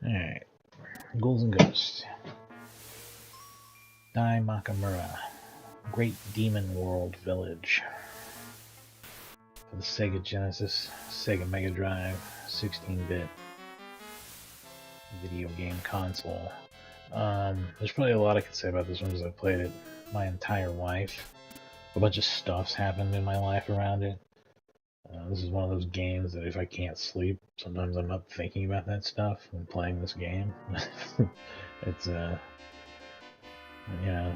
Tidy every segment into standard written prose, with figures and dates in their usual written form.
Alright, Ghouls and Ghosts. Daimakaimura, Great Demon World Village. For the Sega Genesis, Sega Megadrive, 16-bit video game console. There's probably a lot I could say about this one because I've played it my entire life. A bunch of stuff's happened in my life around it. This is one of those games that if I can't sleep, sometimes I'm up thinking about that stuff when playing this game. It's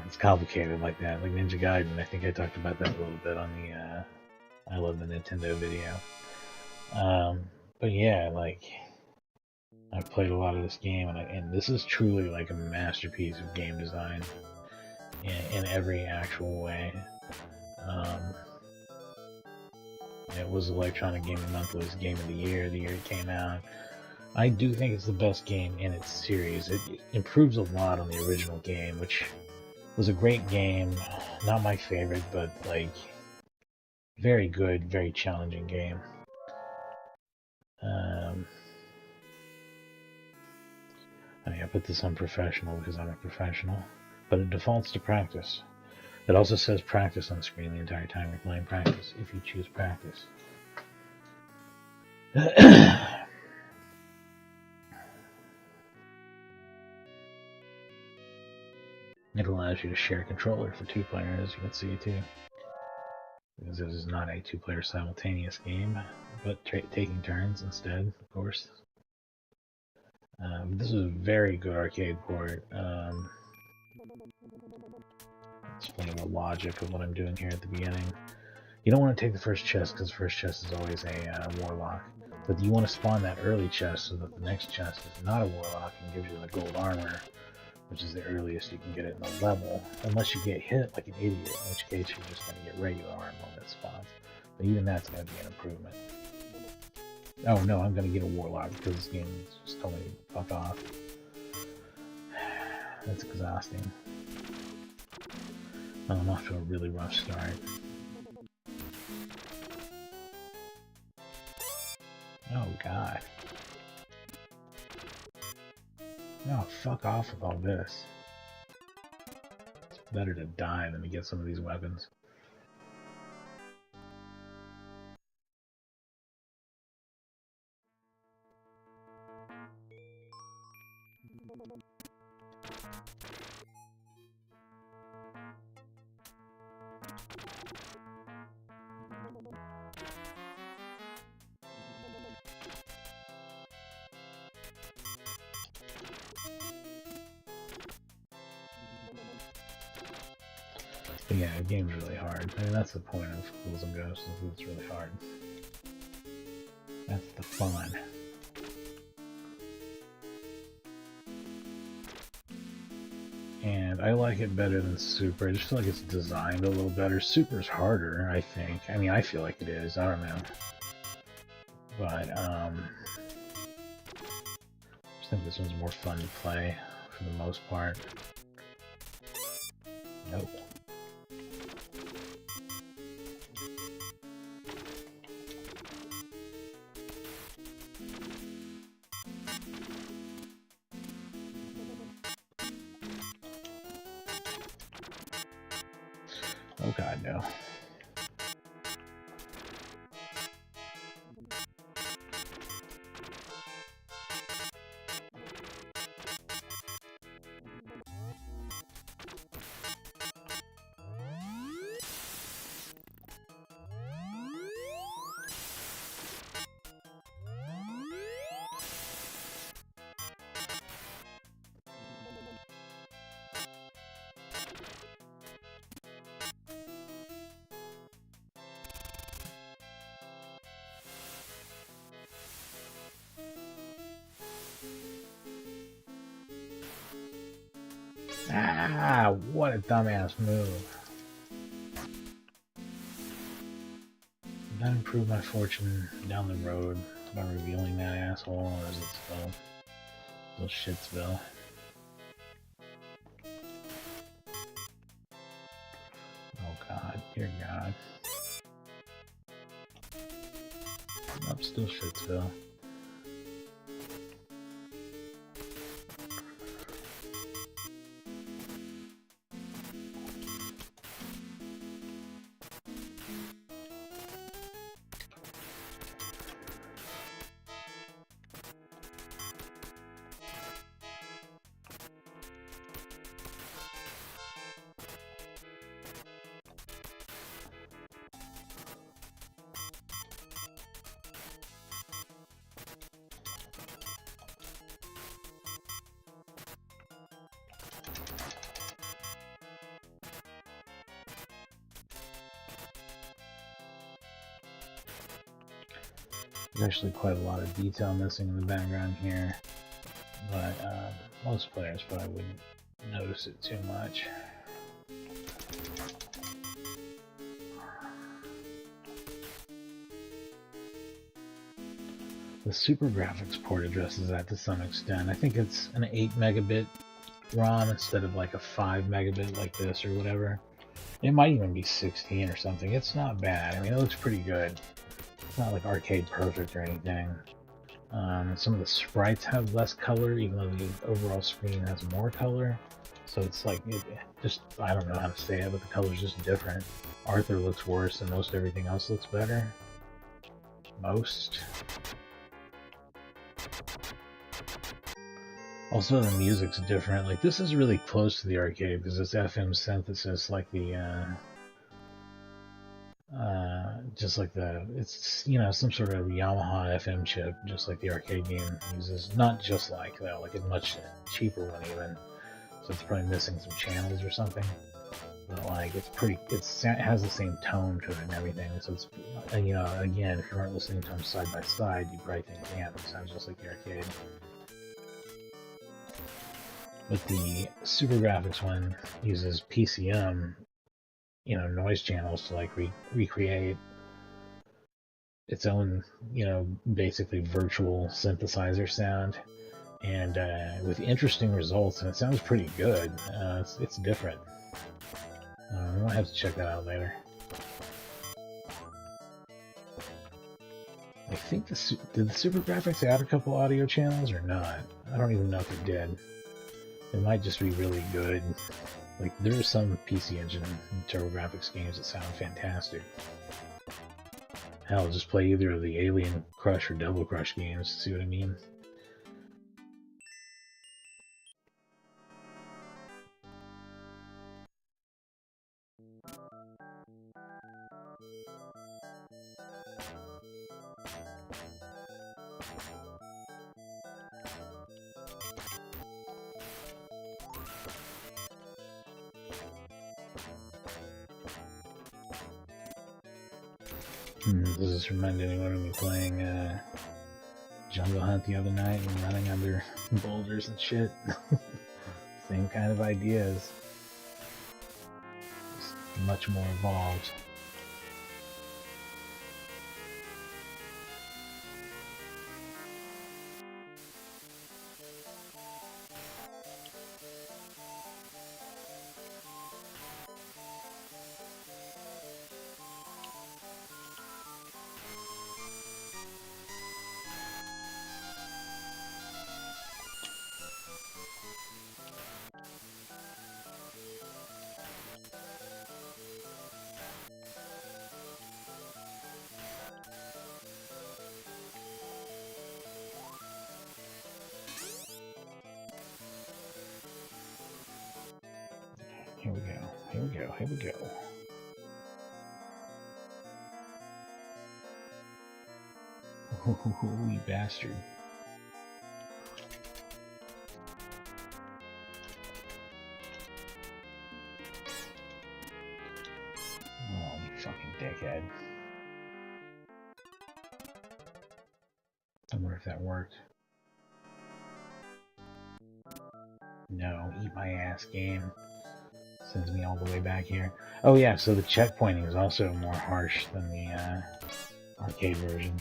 it's complicated like that. Like Ninja Gaiden, I think I talked about that a little bit on the I Love the Nintendo video. But yeah, like I've played a lot of this game, and this is truly like a masterpiece of game design in every actual way. It was Electronic Gaming Monthly's Game of the year it came out. I do think it's the best game in its series. It improves a lot on the original game, which was a great game. Not my favorite, but like very good, very challenging game. I put this on professional because I'm a professional, but it defaults to practice. It also says practice on screen the entire time you're playing practice, if you choose practice. It allows you to share a controller for 2 players, you can see too. Because this is not a 2-player simultaneous game, but taking turns instead, of course. This is a very good arcade port. Explain the logic of what I'm doing here at the beginning. You don't want to take the first chest because the first chest is always a warlock, but you want to spawn that early chest so that the next chest is not a warlock and gives you the gold armor, which is the earliest you can get it in the level, unless you get hit like an idiot, in which case you're just going to get regular armor when it spawns. But even that's going to be an improvement. Oh no, I'm going to get a warlock because this game just told me to fuck off. That's exhausting. I'm off to a really rough start. Oh god. No, fuck off with all this. It's better to die than to get some of these weapons. But yeah, the game's really hard. I mean, that's the point of Ghouls and Ghosts, is it's really hard. That's the fun. And I like it better than Super. I just feel like it's designed a little better. Super's harder, I think. I mean, I feel like it is. I don't know. But, I just think this one's more fun to play, for the most part. Nope. Oh god, no. Ah, what a dumbass move. Did that improve my fortune down the road by revealing that asshole, or is it still shitsville? Oh god, dear god. Nope, still shitsville. There's actually quite a lot of detail missing in the background here, but most players probably wouldn't notice it too much. The SuperGrafx port addresses that to some extent. I think it's an 8 megabit ROM instead of like a 5 megabit like this or whatever. It might even be 16 or something. It's not bad. I mean, it looks pretty good. It's not like arcade perfect or anything. Some of the sprites have less color, even though the overall screen has more color. So it's like, I don't know how to say it, but the color's just different. Arthur looks worse and most everything else looks better. Most. Also, the music's different. Like, this is really close to the arcade because it's FM synthesis, like the, just like it's, you know, some sort of Yamaha FM chip, just like the arcade game uses. Not just like that, like a much cheaper one even. So it's probably missing some channels or something. But like, it has the same tone to it and everything. So it's, you know, again, if you weren't listening to them side by side, you'd probably think, damn, it sounds just like the arcade. But the SuperGrafx one uses PCM, you know, noise channels to like recreate its own, you know, basically virtual synthesizer sound, and with interesting results, and it sounds pretty good. It's different. I might have to check that out later. I think did the SuperGrafx add a couple audio channels or not? I don't even know if it did. It might just be really good. Like, there are some PC Engine and TurboGrafx games that sound fantastic. Hell, just play either of the Alien Crush or Double Crush games, see what I mean? Does this remind anyone of me playing Jungle Hunt the other night and running under boulders and shit? Same kind of ideas. Just much more evolved. Here we go, here we go, here we go. Oh, you bastard. Oh, you fucking dickhead. I wonder if that worked. No, eat my ass, game. Sends me all the way back here. Oh yeah, so the checkpointing is also more harsh than the arcade version.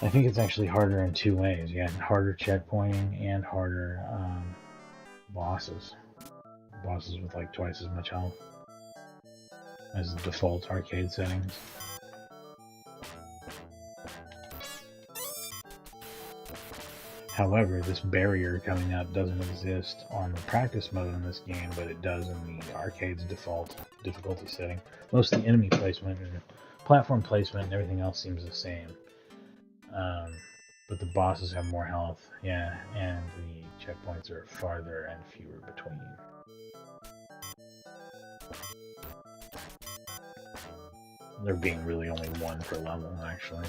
I think it's actually harder in two ways. You got harder checkpointing and harder bosses. Bosses with like twice as much health as the default arcade settings. However, this barrier coming up doesn't exist on the practice mode in this game, but it does in the arcade's default difficulty setting. Most of the enemy placement and platform placement and everything else seems the same. But the bosses have more health, yeah, and the checkpoints are farther and fewer between. There being really only one per level, actually.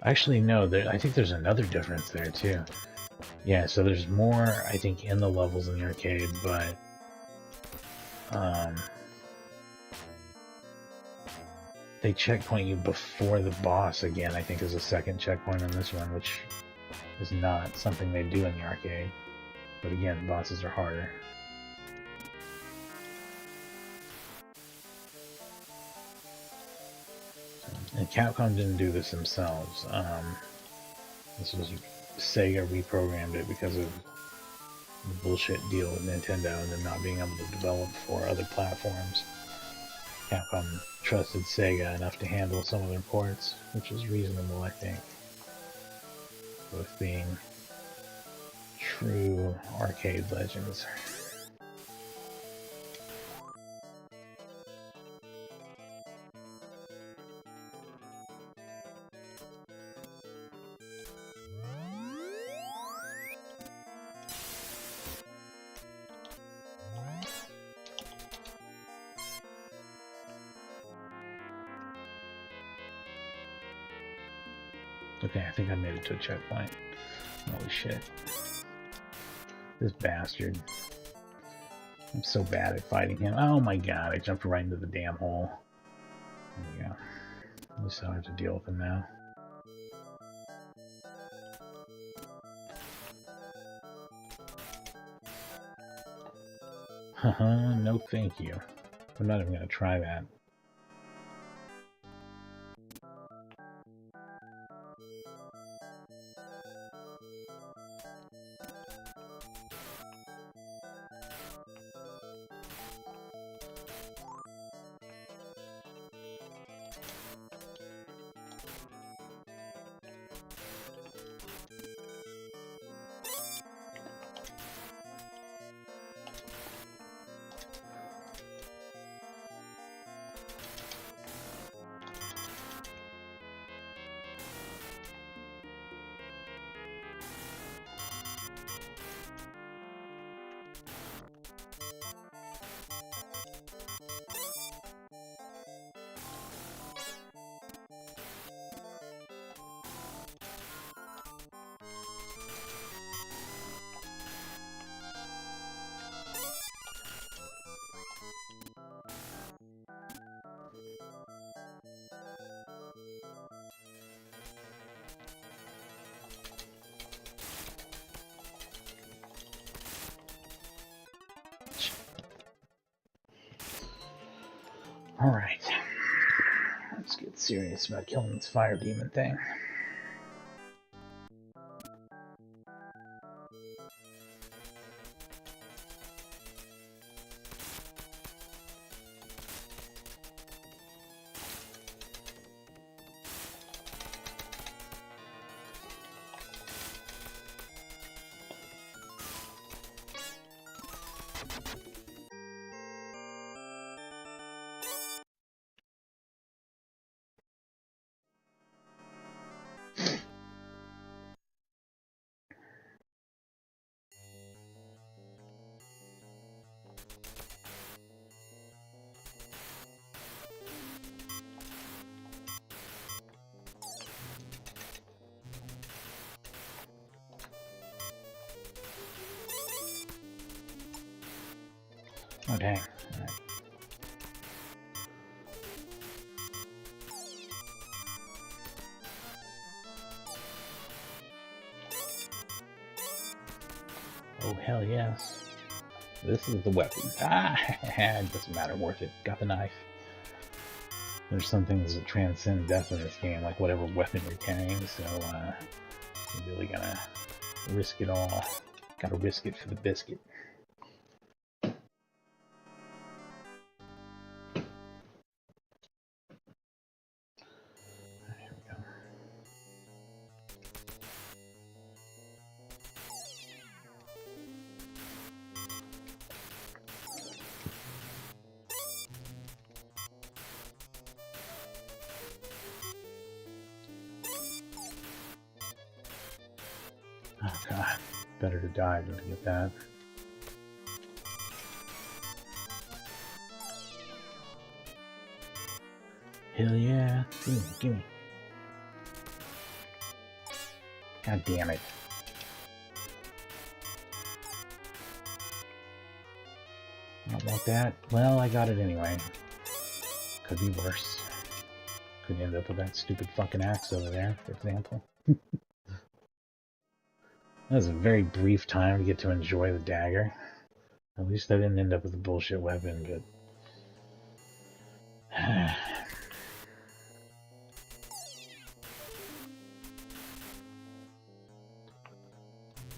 Actually, no, I think there's another difference there, too. Yeah, so there's more, I think, in the levels in the arcade, but... they checkpoint you before the boss again, I think, is a second checkpoint on this one, which is not something they do in the arcade. But again, bosses are harder. And Capcom didn't do this themselves. This was Sega reprogrammed it because of the bullshit deal with Nintendo and them not being able to develop for other platforms. Capcom trusted Sega enough to handle some of their ports, which is reasonable, I think. Both being true arcade legends. Okay, I think I made it to a checkpoint. Holy shit. This bastard. I'm so bad at fighting him. Oh my god, I jumped right into the damn hole. There we go. At least I don't have to deal with him now. Haha, no thank you. I'm not even gonna try that. Alright. Let's get serious about killing this fire demon thing. Oh dang. Alright. Oh, hell yes. This is the weapon. Ah, it doesn't matter, worth it. Got the knife. There's some things that transcend death in this game, like whatever weapon you're carrying, so you're really gonna risk it all. Gotta risk it for the biscuit. Here we go. Oh god, better to die than to get that. Hell yeah. Gimme. God damn it. I don't want that. Well, I got it anyway. Could be worse. Could end up with that stupid fucking axe over there, for example. That was a very brief time to get to enjoy the dagger. At least I didn't end up with a bullshit weapon, but...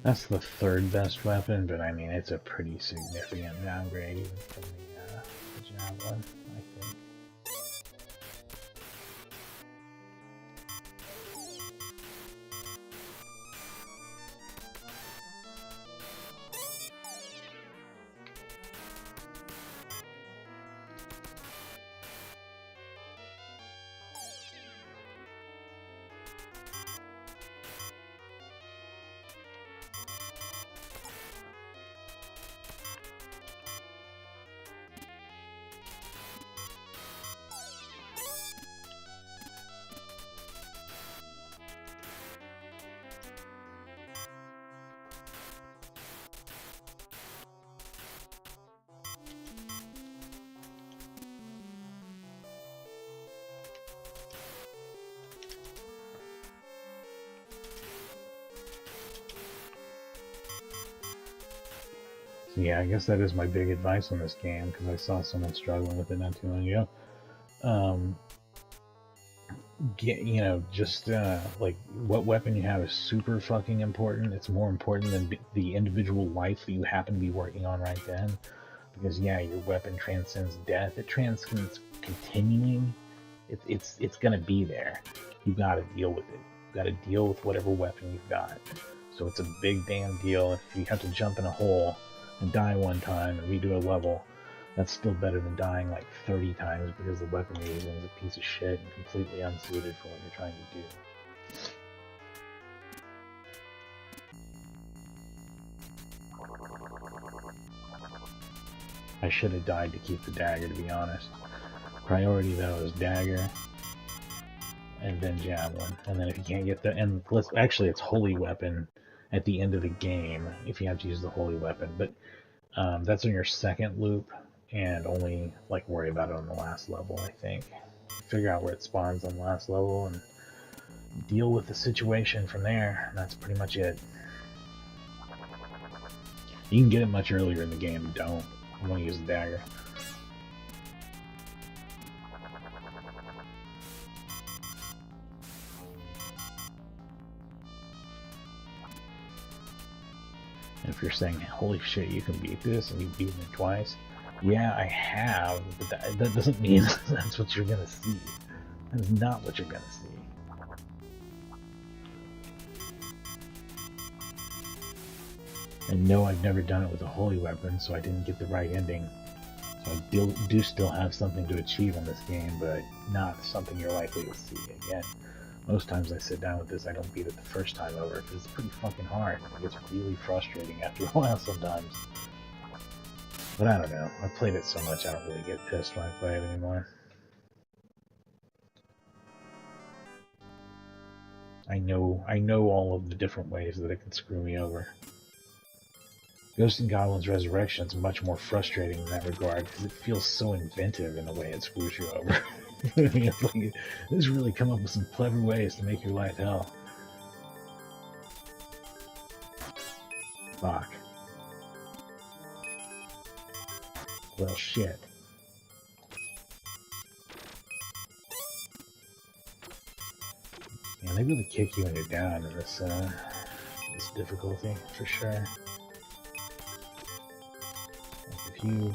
That's the third best weapon, but I mean, it's a pretty significant downgrade even from the javelin, I think. So yeah, I guess that is my big advice on this game, because I saw someone struggling with it not too long ago. Just like what weapon you have is super fucking important. It's more important than the individual life that you happen to be working on right then. Because yeah, your weapon transcends death. It transcends continuing. It's gonna be there. You gotta deal with it. You gotta deal with whatever weapon you've got. So it's a big damn deal. If you have to jump in a hole and die one time and redo a level, that's still better than dying like 30 times because the weapon you're using is a piece of shit and completely unsuited for what you're trying to do. I should have died to keep the dagger, to be honest. Priority though is dagger, and then javelin, and then if you can't get the, and actually it's holy weapon at the end of the game if you have to use the holy weapon, but that's on your second loop, and only like worry about it on the last level. I think figure out where it spawns on the last level and deal with the situation from there, and that's pretty much it. You can get it much earlier in the game. Don't. I want to use the dagger. And if you're saying, holy shit, you can beat this, and you've beaten it twice, yeah, I have, but that doesn't mean that's what you're gonna see. That is not what you're gonna see. And no, I've never done it with a holy weapon, so I didn't get the right ending. So I do still have something to achieve in this game, but not something you're likely to see again. Most times I sit down with this, I don't beat it the first time over, because it's pretty fucking hard. It gets really frustrating after a while sometimes. But I don't know, I've played it so much I don't really get pissed when I play it anymore. I know all of the different ways that it can screw me over. Ghosts and Goblins Resurrection is much more frustrating in that regard, because it feels so inventive in the way it screws you over. It's like, it's really come up with some clever ways to make your life hell. Fuck. Well, shit. Yeah, they really kick you when you're down in this difficulty, for sure. Like if you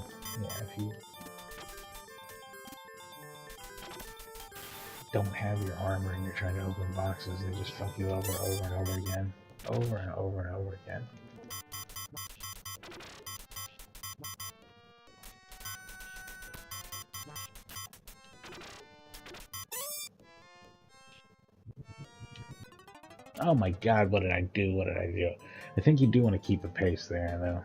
don't have your armor and you're trying to open boxes, they just fuck you over and over again. Over and over and over again. Oh my god, what did I do? What did I do? I think you do want to keep a pace there, though.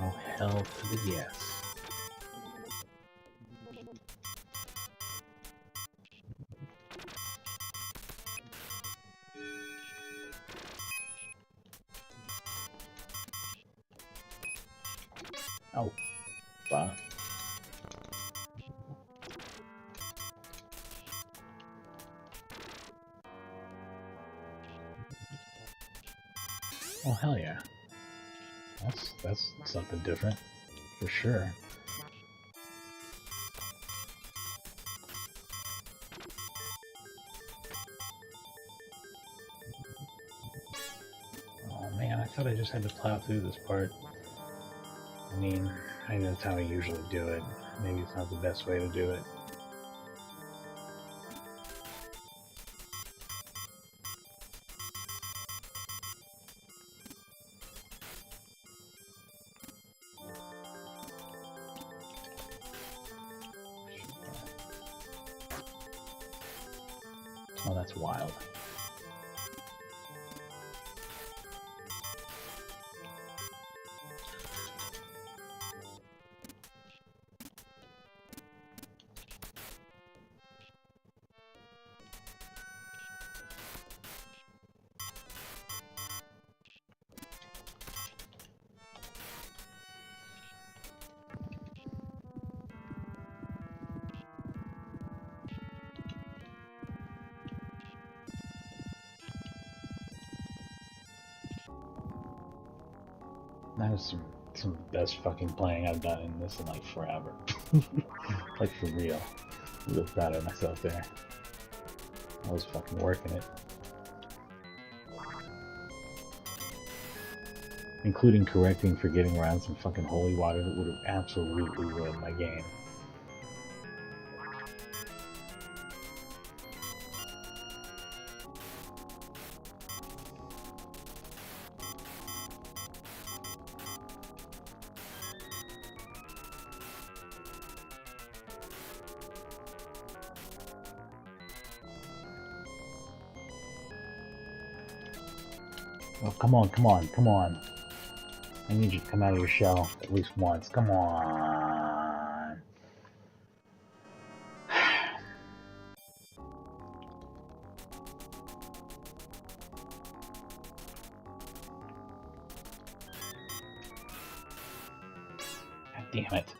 Oh, hell to the yes. Oh, fuck. Oh, hell yeah. That's something different, for sure. Oh man, I thought I just had to plow through this part. I mean, I know that's how I usually do it. Maybe it's not the best way to do it. Oh, that's wild. That was some of the best fucking playing I've done in this in like forever. Like for real. I'm real proud of myself there. I was fucking working it. Including correcting for getting around some fucking holy water that would have absolutely ruined my game. Oh, come on, come on, come on. I need you to come out of your shell at least once. Come on. God damn it.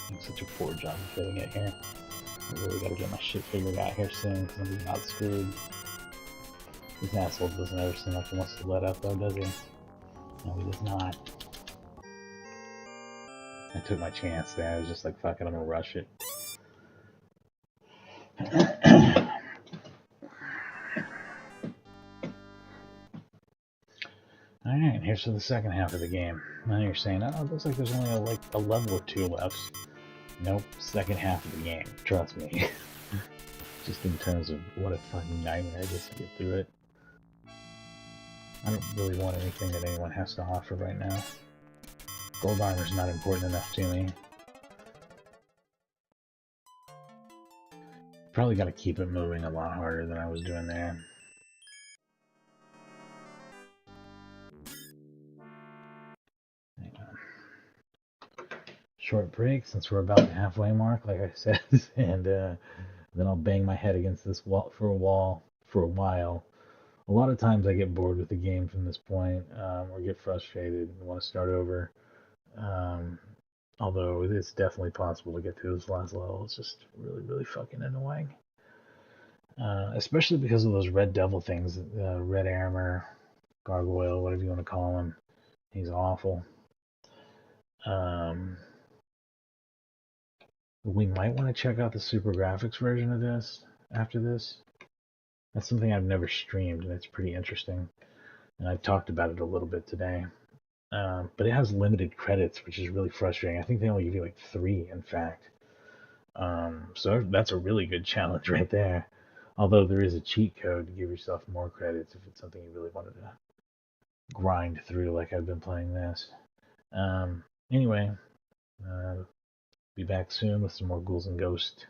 doing such a poor job of fitting it here. I really gotta get my shit figured out here soon, because I'm about screwed. This asshole doesn't ever seem like he wants to let up though, does he? No, he does not. I took my chance there. I was just like, fuck it, I'm gonna rush it. Alright, here's for the second half of the game. Now you're saying, oh, it looks like there's only like a level or two left. Nope, second half of the game. Trust me. Just in terms of what a fucking nightmare it is to get through it. I don't really want anything that anyone has to offer right now. Gold armor's not important enough to me. Probably gotta keep it moving a lot harder than I was doing there. Short break since we're about the halfway mark, like I said, and then I'll bang my head against this wall for a while. A lot of times I get bored with the game from this point, or get frustrated and want to start over. Although it's definitely possible to get through this last level. It's just really, really fucking annoying. Especially because of those red devil things, red armor, gargoyle, whatever you want to call him. He's awful. We might want to check out the SuperGrafx version of this after this. That's something I've never streamed, and it's pretty interesting. And I've talked about it a little bit today. But it has limited credits, which is really frustrating. I think they only give you like 3, in fact. So that's a really good challenge right there. Although there is a cheat code to give yourself more credits if it's something you really wanted to grind through, like I've been playing this. Anyway, be back soon with some more Ghouls and Ghosts.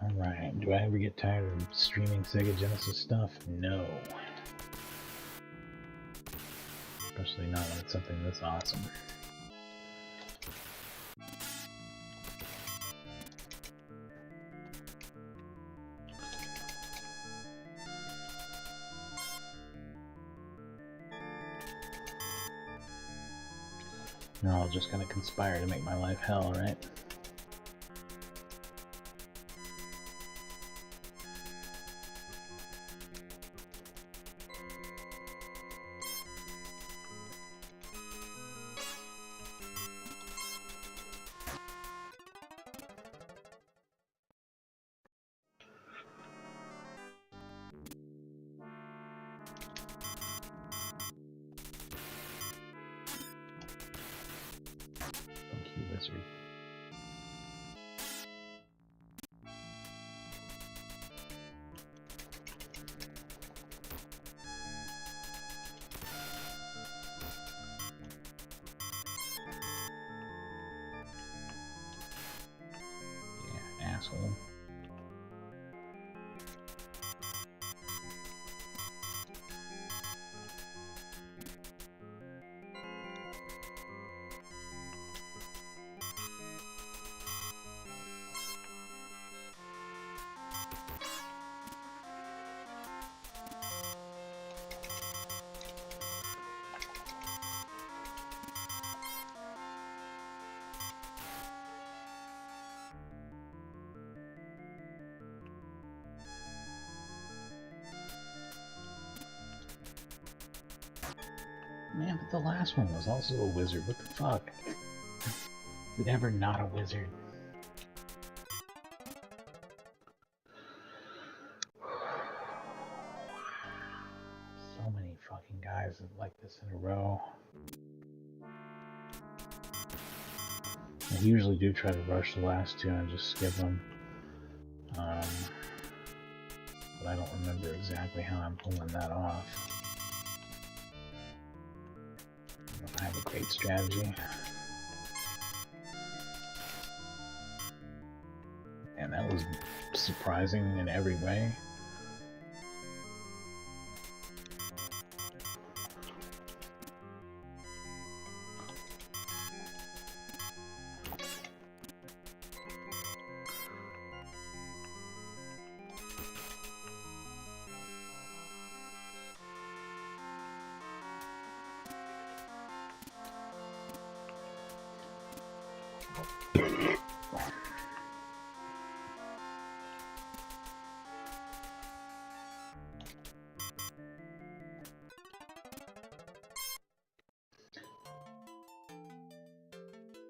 Alright, do I ever get tired of streaming Sega Genesis stuff? No. Especially not when it's something this awesome. They're all just gonna conspire to make my life hell, right? Thank you, Wizard. Man, but the last one was also a wizard. What the fuck? Is it ever not a wizard? So many fucking guys like this in a row. I usually do try to rush the last two and just skip them. But I don't remember exactly how I'm pulling that off. I have a great strategy. And that was surprising in every way.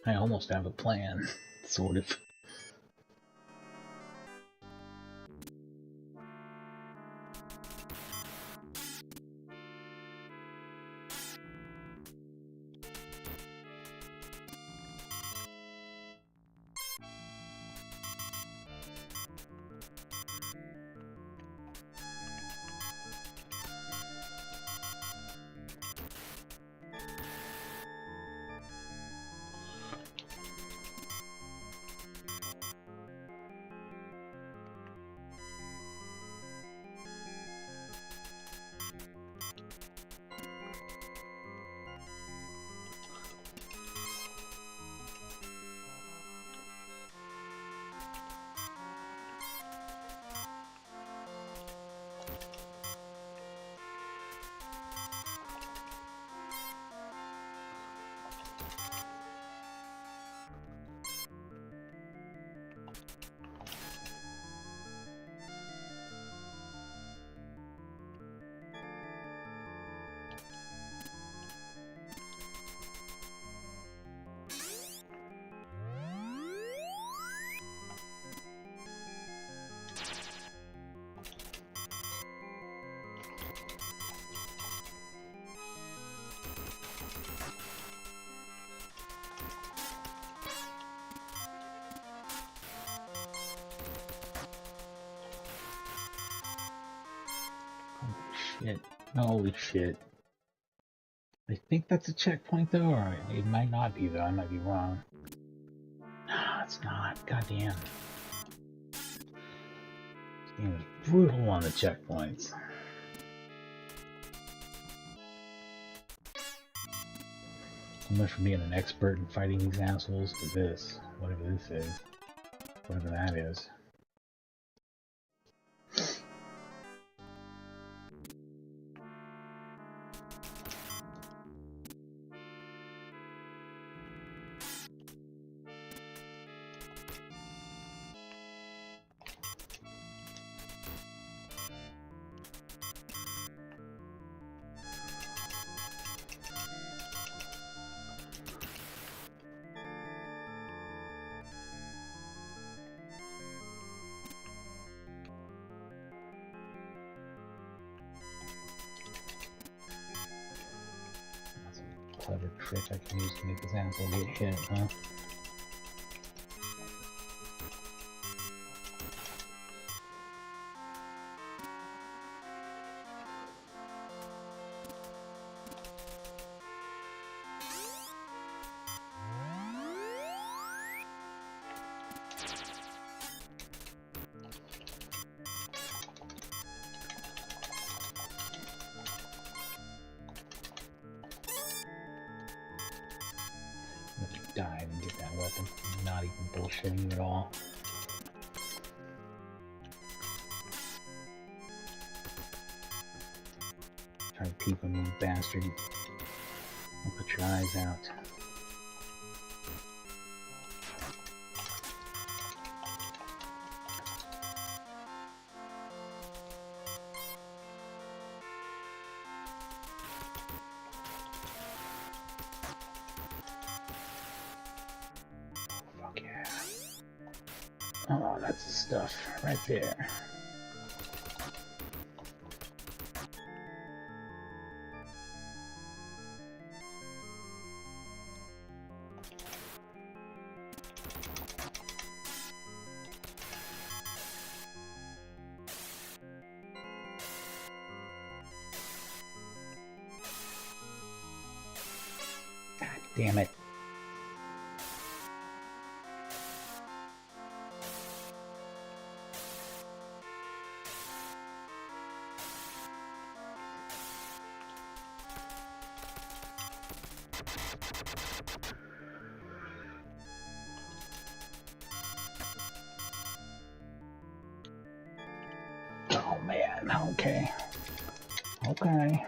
I almost have a plan, sort of. Shit. Holy shit. I think that's a checkpoint though, or it might not be though, I might be wrong. No, it's not. Goddamn. This game is brutal on the checkpoints. So much for being an expert in fighting these assholes to this. Whatever this is. Whatever that is. Clever trick I can use to make this asshole get hit, huh? Dive and get that weapon. Not even bullshitting at all. Try to peep him, you bastard. Don't put your eyes out. Oh, that's the stuff right there. God damn it. Oh man, okay. Okay.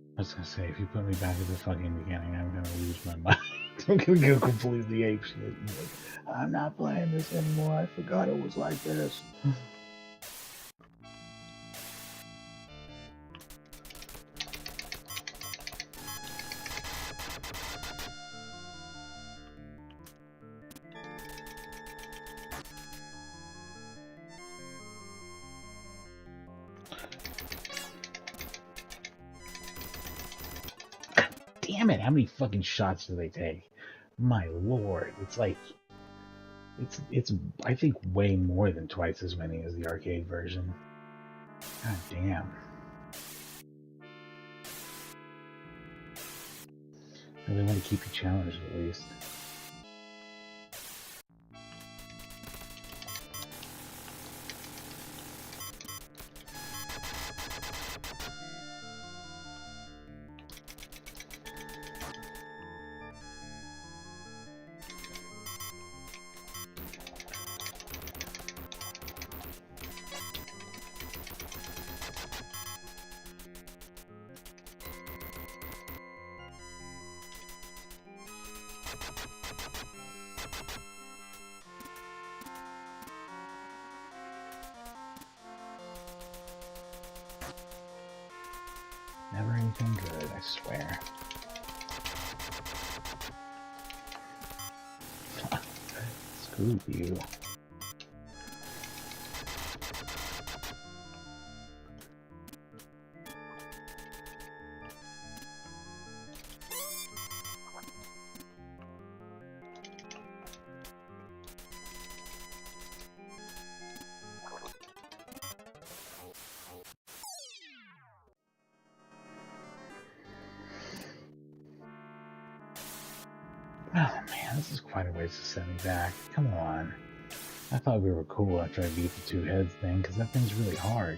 I was gonna say, if you put me back at the fucking beginning, I'm gonna lose my mind. I'm gonna go completely apeshit. Like, I'm not playing this anymore. I forgot it was like this. Damn it, how many fucking shots do they take? My lord, it's like it's I think way more than twice as many as the arcade version. God damn. And they want to keep you challenged at least. Never anything good, I swear. Screw you. Oh man, this is quite a ways to send me back. Come on. I thought we were cool after I beat the two heads thing, because that thing's really hard.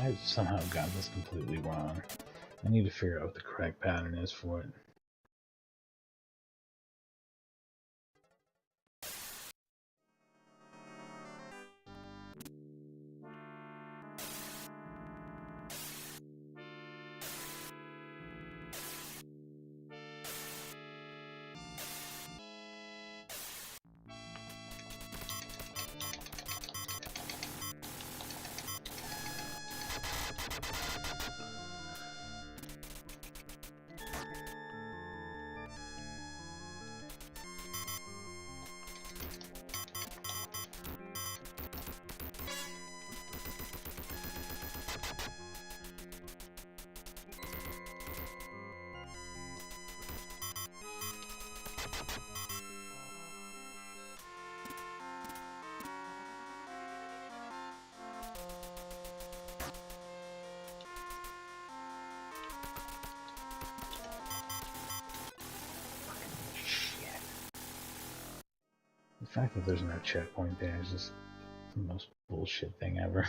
I've somehow got this completely wrong. I need to figure out what the correct pattern is for it. The fact that there's no checkpoint there is just The most bullshit thing ever.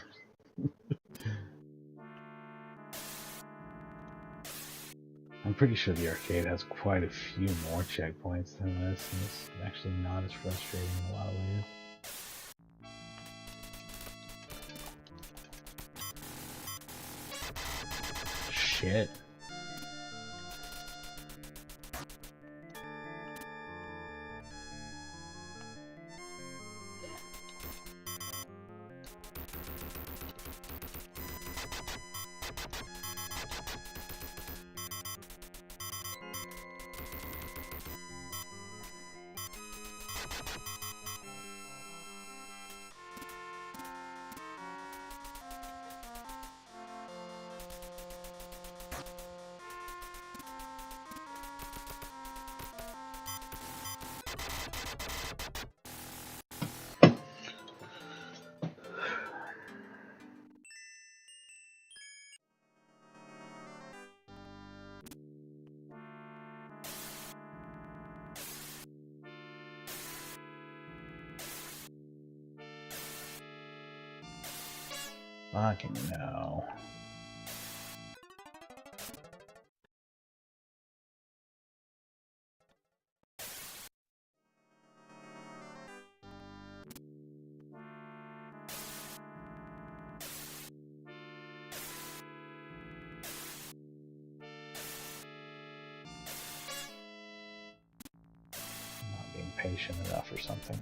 I'm pretty sure the arcade has quite a few more checkpoints than this, and it's actually not as frustrating in a lot of ways. Shit. Fucking no. Not being patient enough or something.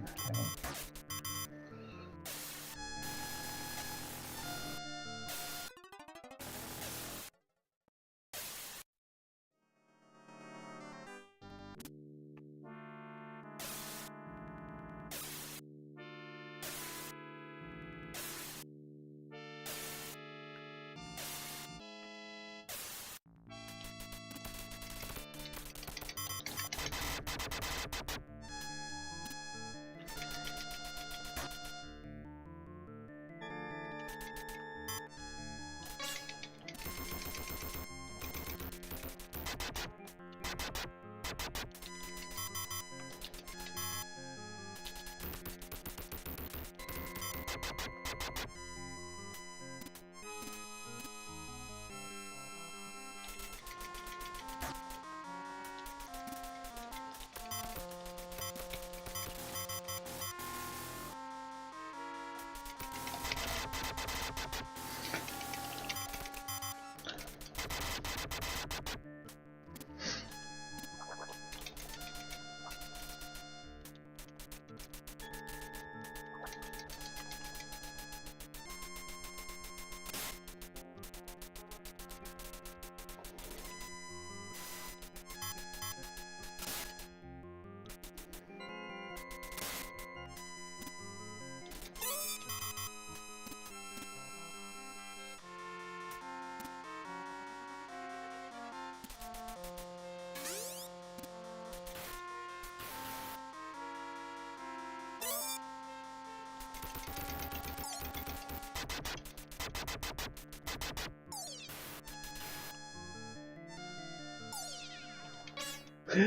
I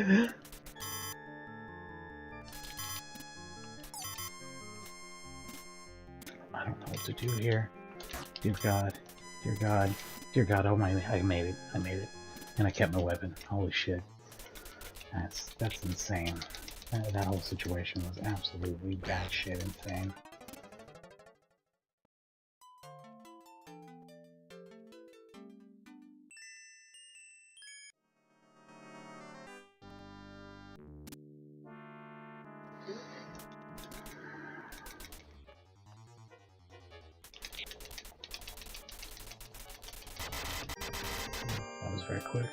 don't know what to do here. Dear God. Dear God. Dear God, oh my, I made it. I made it. And I kept my weapon. Holy shit. That's insane. That whole situation was absolutely batshit insane. That was very quick.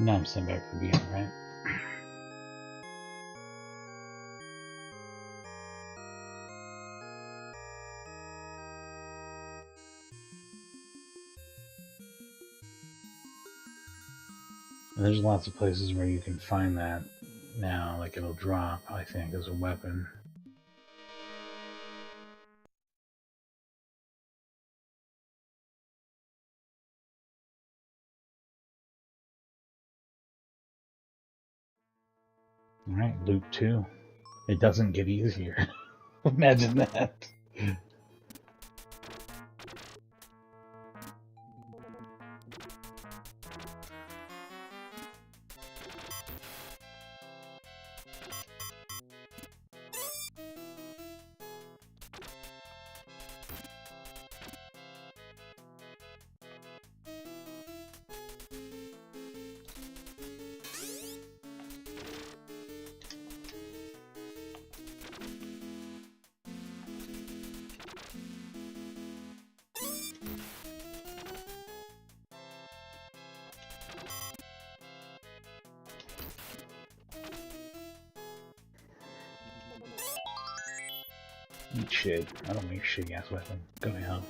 Now I'm sent back to the beginning, right? And there's lots of places where you can find that now, like it'll drop, I think, as a weapon. Alright, loop 2. It doesn't get easier. Imagine that. Eat shit. I don't make shitty ass weapon. Go to hell.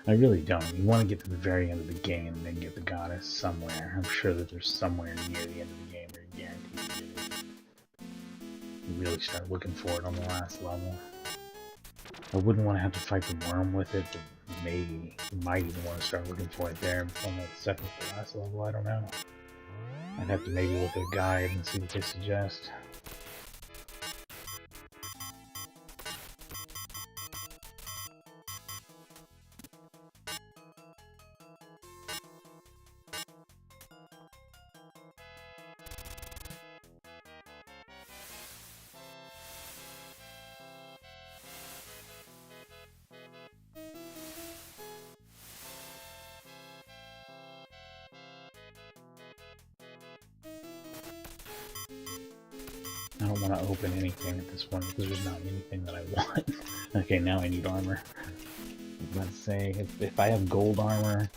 I really don't. You want to get to the very end of the game and then get the goddess somewhere. I'm sure that there's somewhere near the end of the game where you're guaranteed to get it. You really start looking for it on the last level. I wouldn't want to have to fight the worm with it, but maybe you might even want to start looking for it there on that second to last level. I don't know. I'd have to maybe look at a guide and see what they suggest. I don't want to open anything at this point because there's not anything that I want. Okay, now I need armor. Let's say if I have gold armor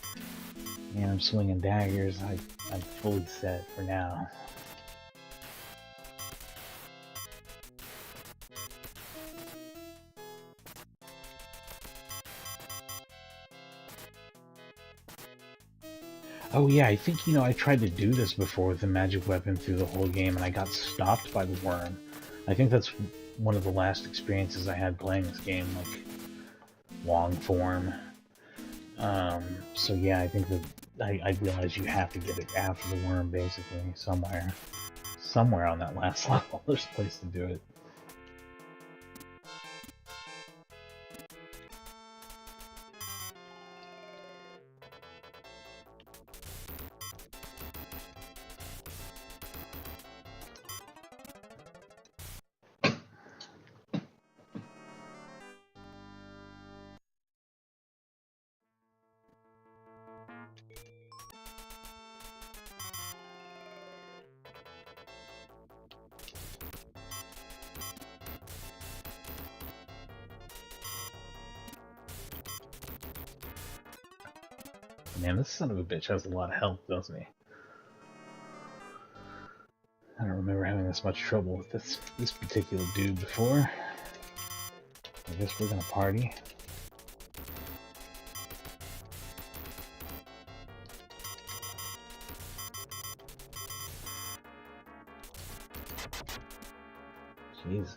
and I'm swinging daggers, I'm fully set for now. Oh yeah, I think, you know, I tried to do this before with the magic weapon through the whole game and I got stopped by the worm. I think that's one of the last experiences I had playing this game, like, long form. So yeah, I think that I realized you have to get it after the worm, basically, somewhere. Somewhere on that last level, there's a place to do it. Man, this son of a bitch has a lot of health, doesn't he? I don't remember having this much trouble with this particular dude before. I guess we're gonna party. Jesus.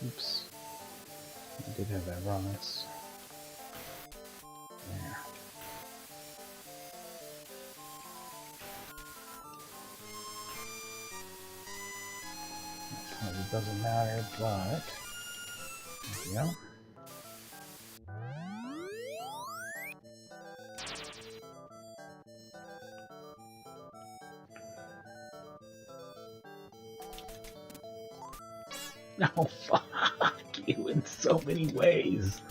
Oops. I did have that wrong. There. Probably doesn't matter, but there we go. Oh, fuck you in so many ways.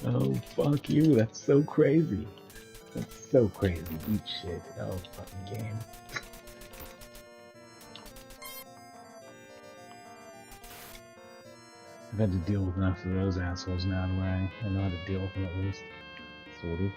Oh, fuck you. That's so crazy. It's so crazy. Eat shit. Oh, fucking game. I've had to deal with enough of those assholes now to where I know how to deal with them at least. Sort of.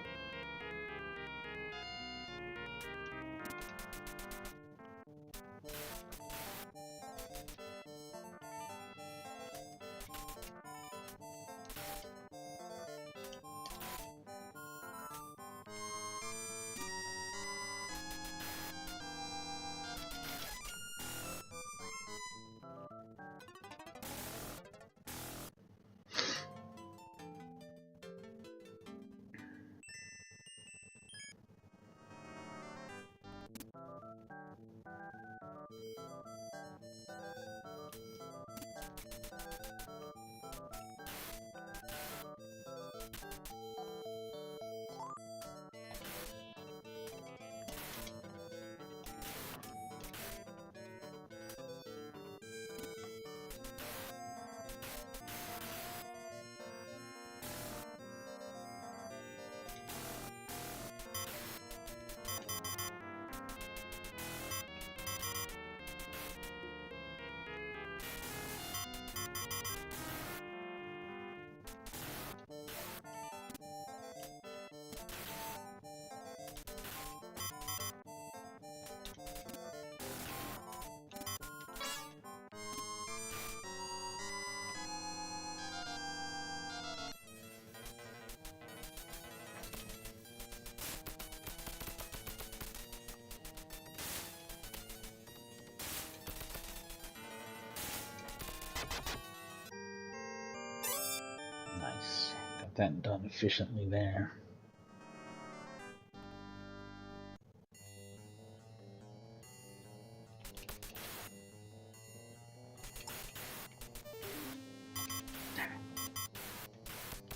Nice. Got that done efficiently there.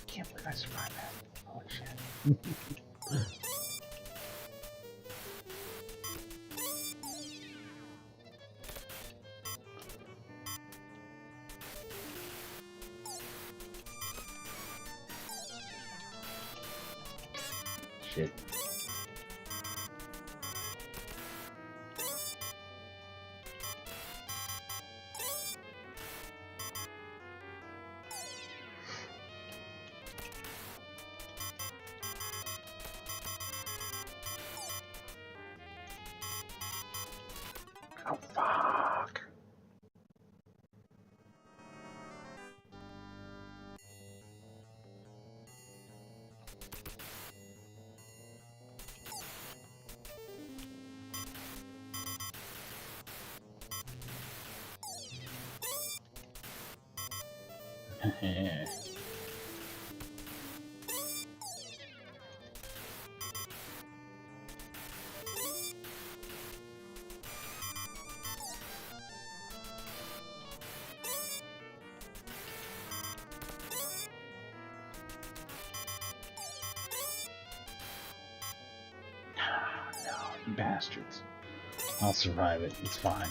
Can't believe I survived that. Holy shit. Shit. Oh, fuck. No, bastards. I'll survive it. It's fine.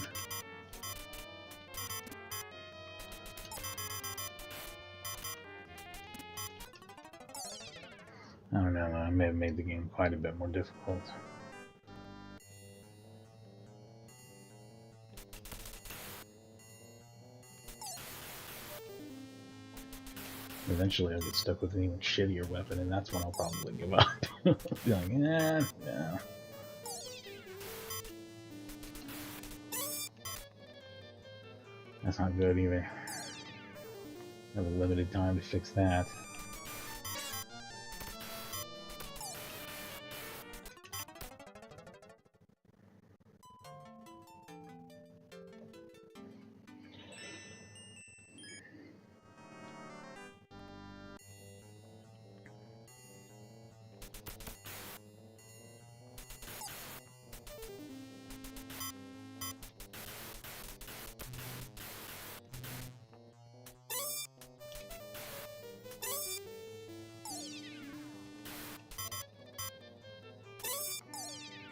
I don't know, I may have made the game quite a bit more difficult. Eventually I'll get stuck with an even shittier weapon, and that's when I'll probably give up. Be like, yeah. That's not good either. I have a limited time to fix that.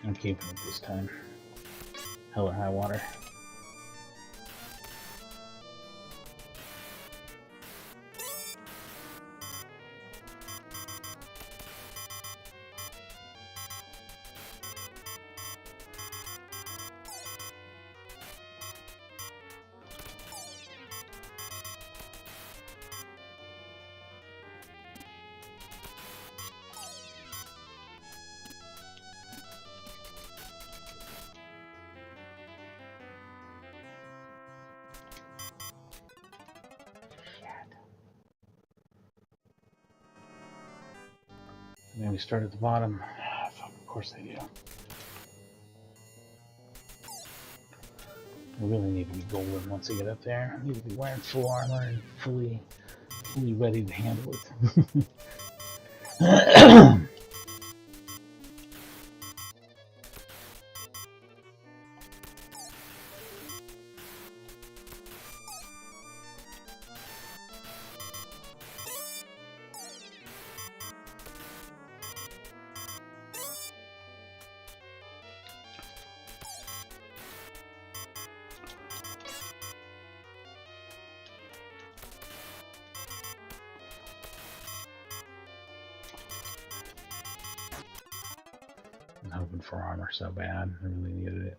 I'm keeping it this time. Hell or high water. And then we start at the bottom. Of course they do. I really need to be golden once I get up there. I need to be wearing full armor and fully ready to handle it. I'm hoping for armor so bad. I really needed it.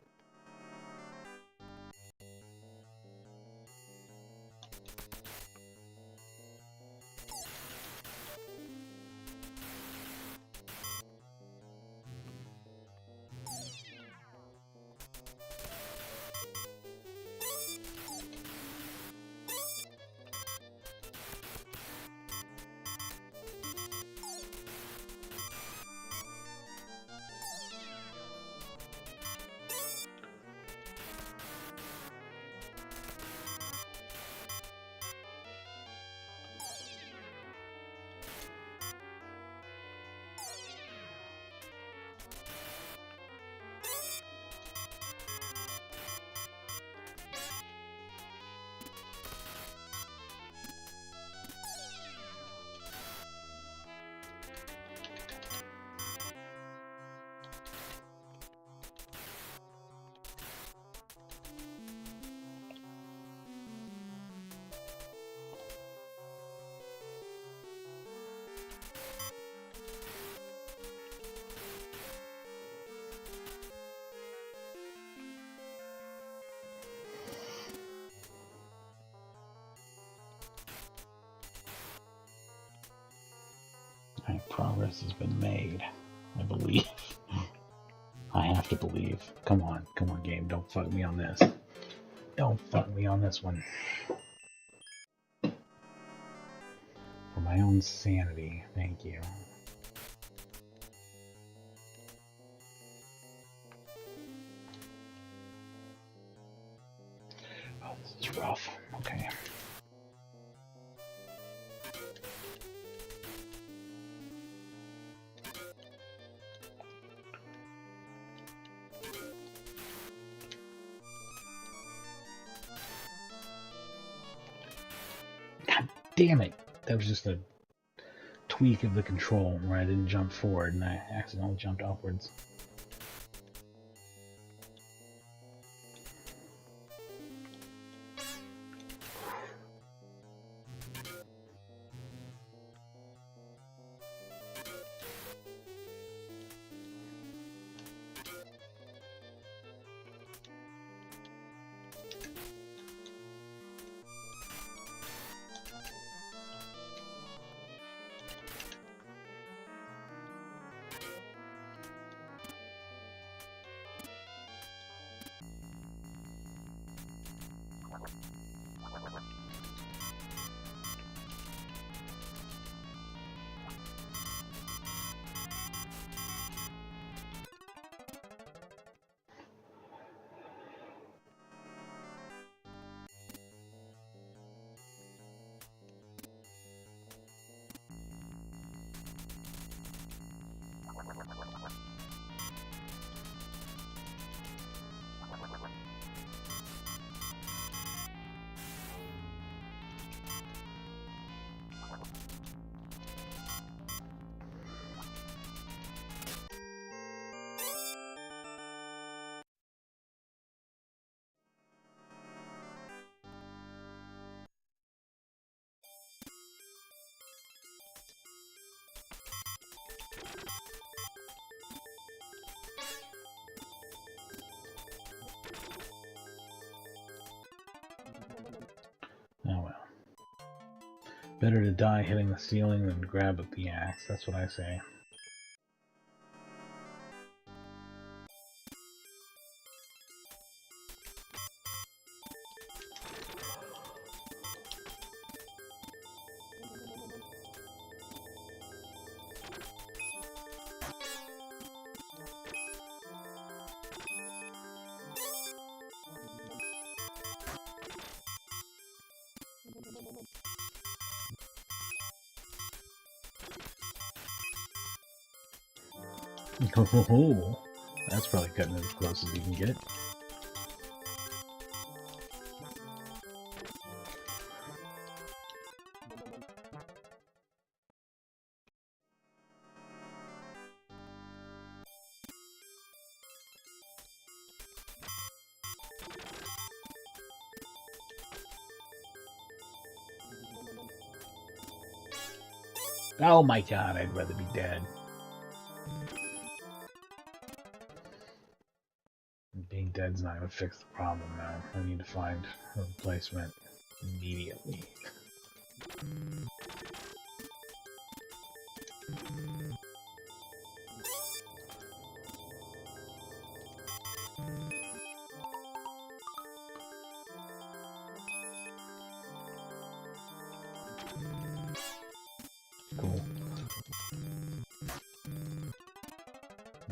Alright, progress has been made, I believe. I have to believe. Come on, game, don't fuck me on this. Don't fuck me on this one. For my own sanity, thank you. Oh, this is rough. Okay. God damn it! That was just a tweak of the control where I didn't jump forward and I accidentally jumped upwards. Oh well. Better to die hitting the ceiling than grab at the axe, that's what I say. Oh, that's probably cutting it as close as you can get. Oh my god, I'd rather be dead. Being dead's not going to fix the problem now. I need to find a replacement immediately. Cool.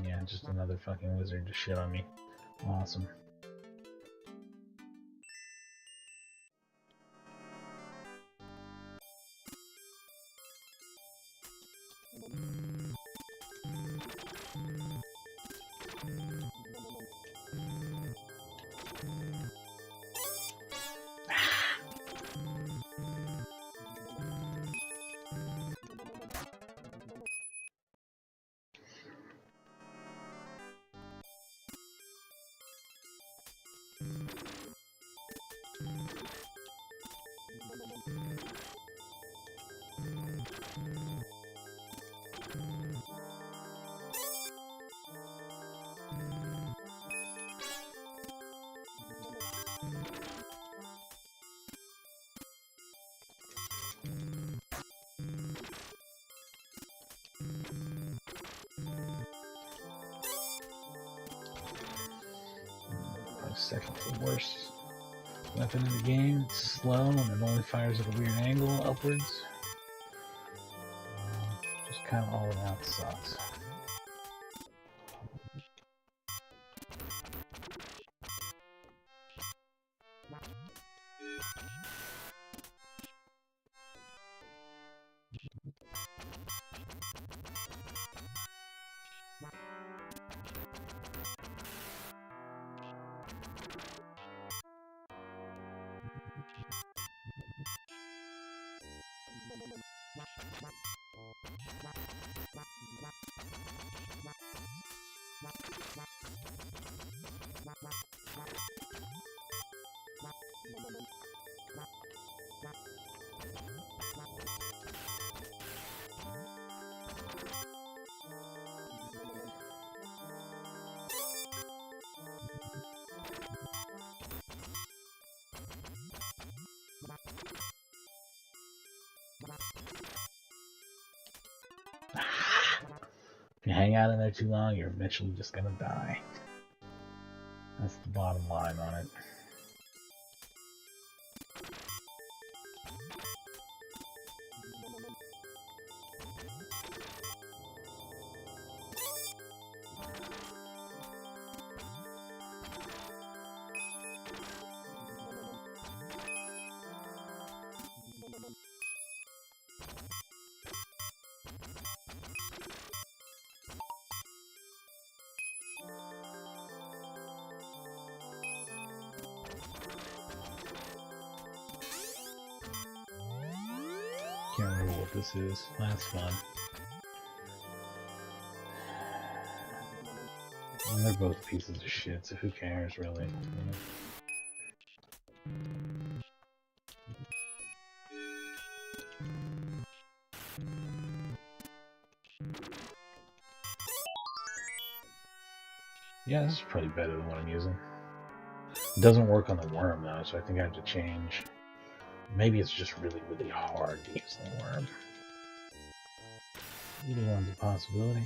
Yeah, just another fucking wizard to shit on me. Awesome. Second the worst weapon in the game. It's slow and it only fires at a weird angle upwards. Just kind of all around sucks. If you hang out in there too long, you're eventually just gonna die. That's the bottom line on it. Can't remember what this is. That's fun. And they're both pieces of shit, so who cares, really? Yeah, this is probably better than what I'm using. It doesn't work on the worm, though, so I think I have to change. Maybe it's just really, really hard to use the worm. Either one's a possibility.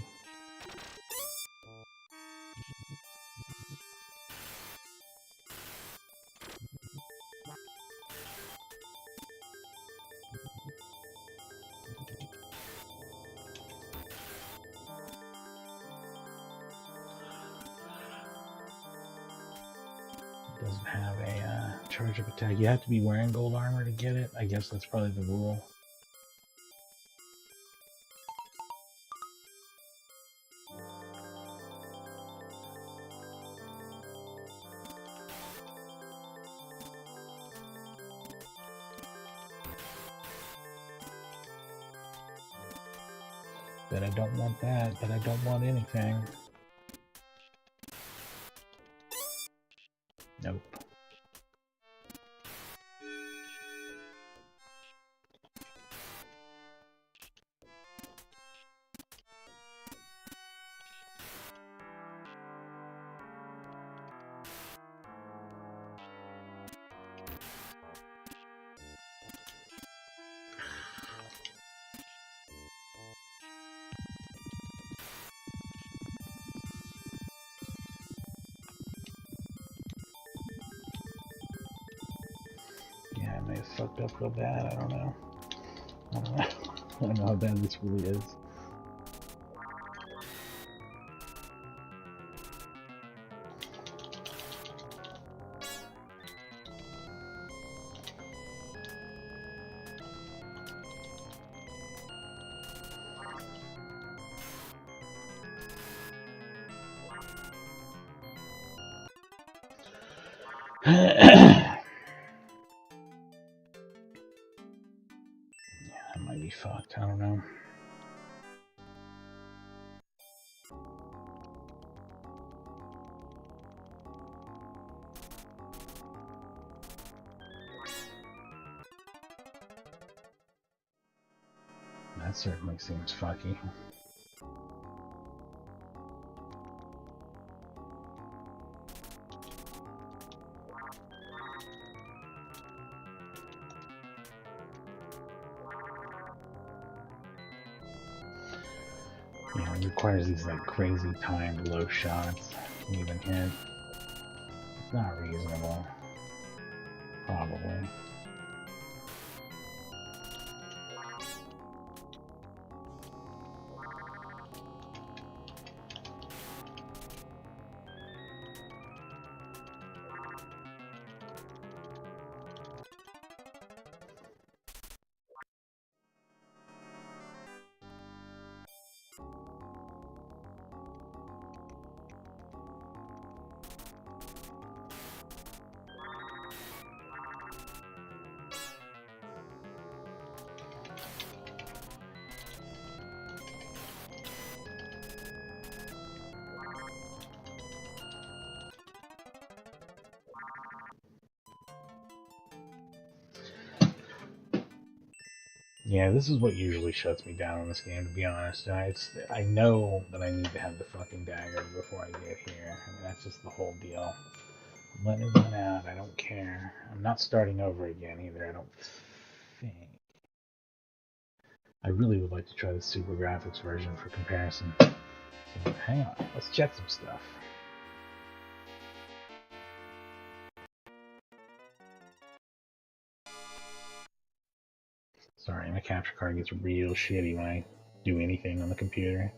Doesn't have a charge up attack. You have to be wearing gold armor to get it. I guess that's probably the rule. That I don't want that. That I don't want anything. Nope. Yeah, I may have fucked up real bad. I don't know. I don't know how bad this really is. Yeah, I might be fucked. I don't know. That certainly seems fucky. Yeah, it requires these like crazy timed low shots to even hit. It's not reasonable. Probably. Yeah, this is what usually shuts me down in this game, to be honest. I know that I need to have the fucking dagger before I get here. I mean, that's just the whole deal. I'm letting it run out. I don't care. I'm not starting over again either, I don't think. I really would like to try the SuperGrafx version for comparison. So, hang on. Let's check some stuff. Sorry, my capture card gets real shitty when I do anything on the computer.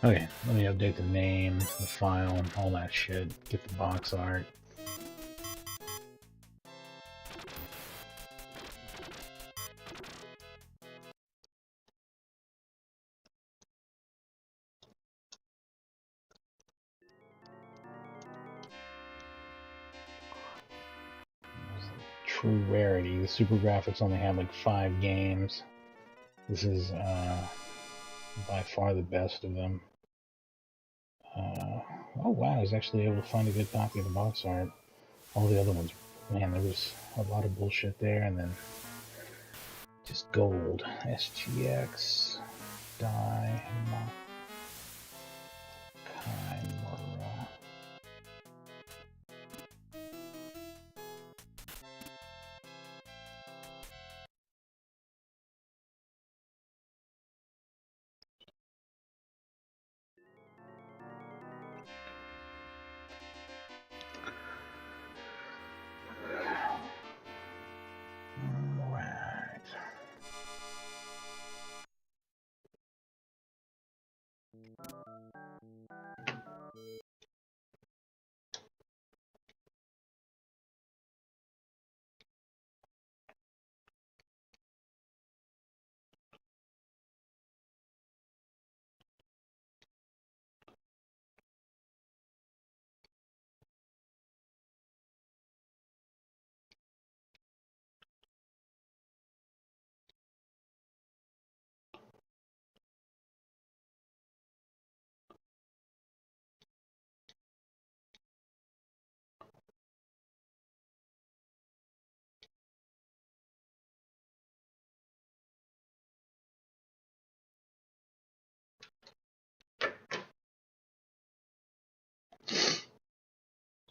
Okay, let me update the name, the file, all that shit. Get the box art. True rarity. The SuperGrafx only had like 5 games. This is by far the best of them. Oh wow, I was actually able to find a good copy of the box art. All the other ones, man, there was a lot of bullshit there, and then just gold. SGX, Daimakaimura.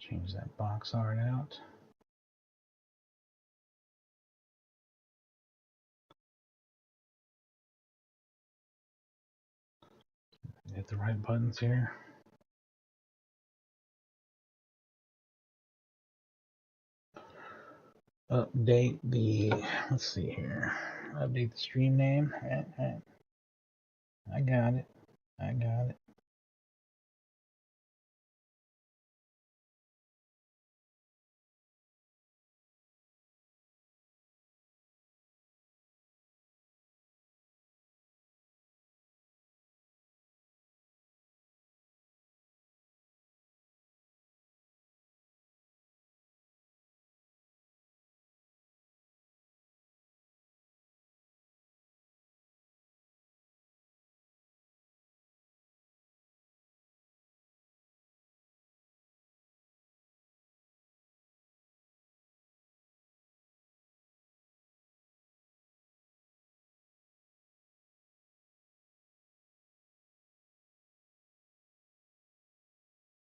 Change that box art out. Hit the right buttons here. Update the, let's see here. Update the stream name. I got it. I got it.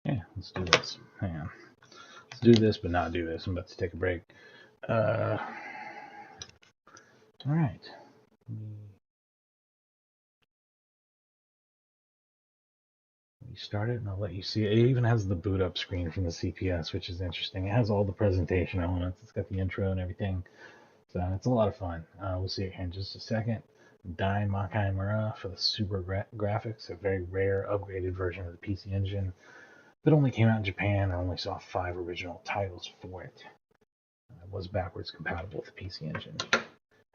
Yeah, let's do this. Hang on. Let's do this, but not do this. I'm about to take a break. All right. We start it, and I'll let you see it. It even has the boot up screen from the CPS, which is interesting. It has all the presentation elements. It's got the intro and everything. So it's a lot of fun. We'll see it here in just a second. Daimakaimura for the SuperGrafx, a very rare upgraded version of the PC Engine that only came out in Japan. I only saw 5 original titles for it. It was backwards compatible with the PC Engine.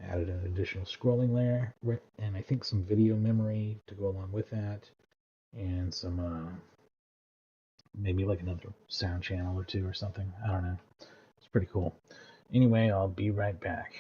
Added an additional scrolling layer, and I think some video memory to go along with that, and some maybe like another sound channel or 2 or something. I don't know. It's pretty cool. Anyway, I'll be right back.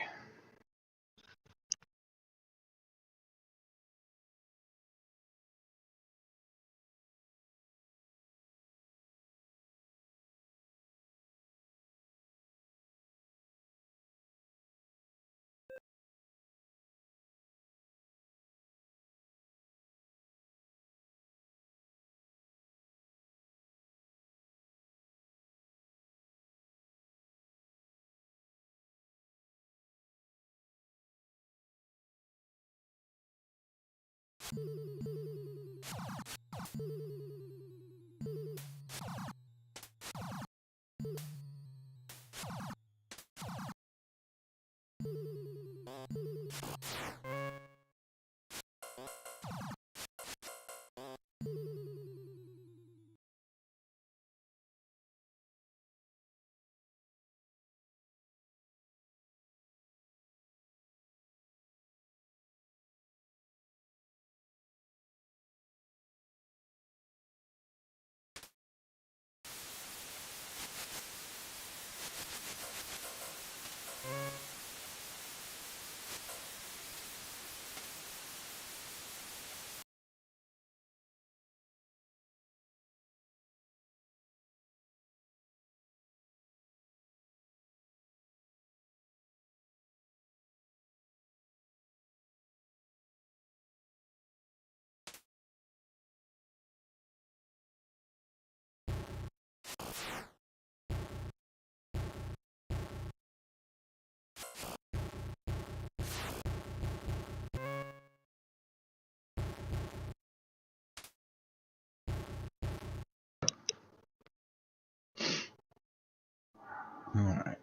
Alright.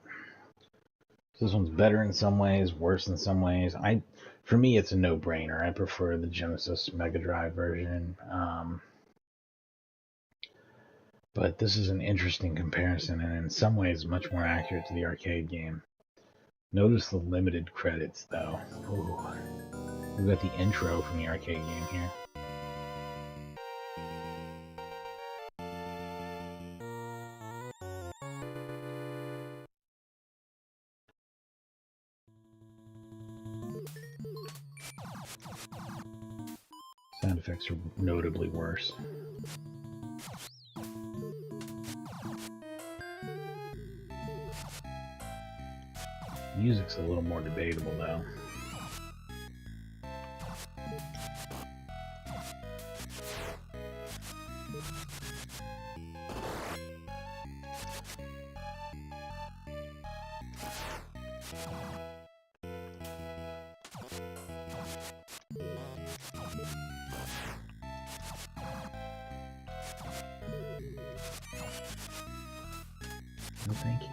So this one's better in some ways, worse in some ways. For me, it's a no-brainer. I prefer the Genesis Megadrive version. But this is an interesting comparison, and in some ways much more accurate to the arcade game. Notice the limited credits, though. Ooh. We've got the intro from the arcade game here. Sound effects are notably worse. Music's a little more debatable, though. No, thank you.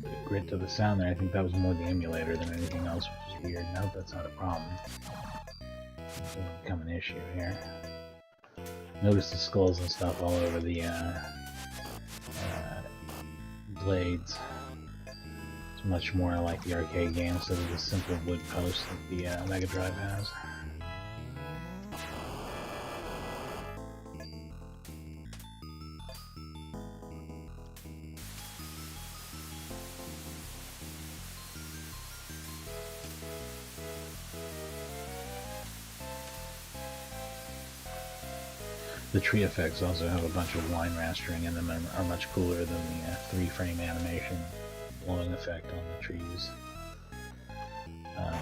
The grit to the sound there, I think that was more the emulator than anything else, which is weird. Now that's not a problem. It doesn't become an issue here. Notice the skulls and stuff all over the blades. It's much more like the arcade game instead of the simple wood post that the Megadrive has. The tree effects also have a bunch of line rastering in them and are much cooler than the 3-frame animation blowing effect on the trees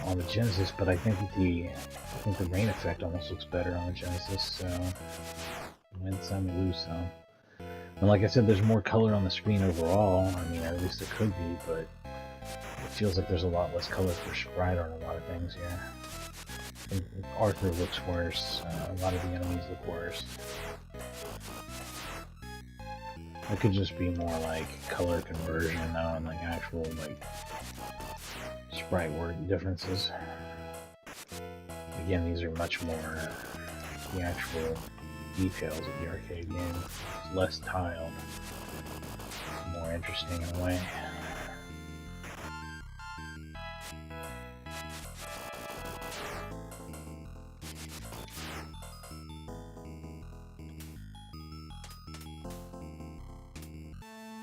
on the Genesis. But I think the rain effect almost looks better on the Genesis. So win some, lose some. And like I said, there's more color on the screen overall. I mean, at least it could be, but it feels like there's a lot less color per sprite on a lot of things here. Arthur looks worse. A lot of the enemies look worse. It could just be more like color conversion now and like actual like sprite work differences. Again, these are much more the actual details of the arcade game. It's less tiled, more interesting in a way.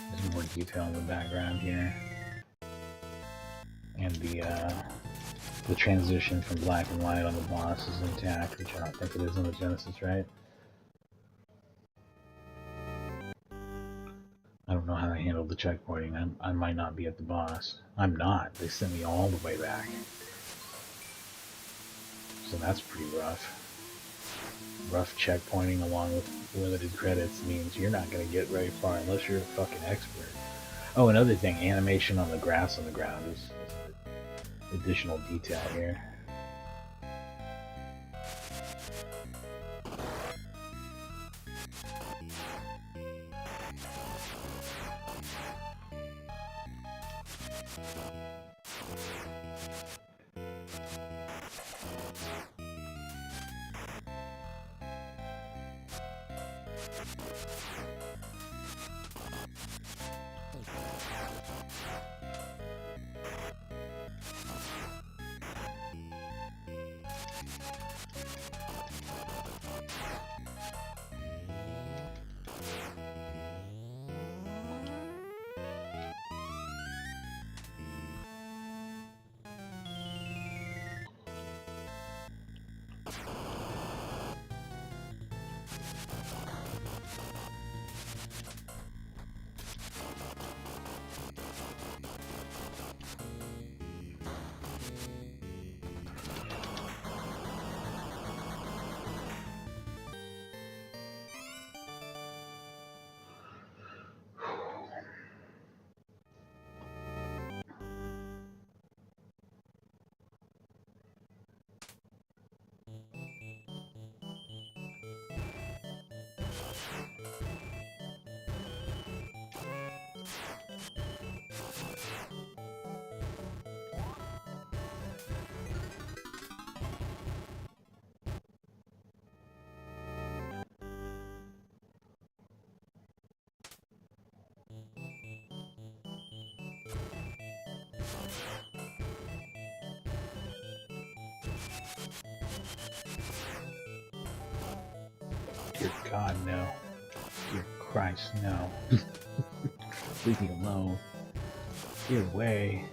There's more detail in the background here, and the transition from black and white on the boss is intact, which I don't think it is on the Genesis, right? I don't know how they handled the checkpointing. I might not be at the boss. I'm not. They sent me all the way back. So that's pretty rough. Rough checkpointing along with limited credits means you're not going to get very far unless you're a fucking expert. Oh, another thing, animation on the grass on the ground is additional detail here. Dear God, no. Dear Christ, no. Leave me alone. Get away.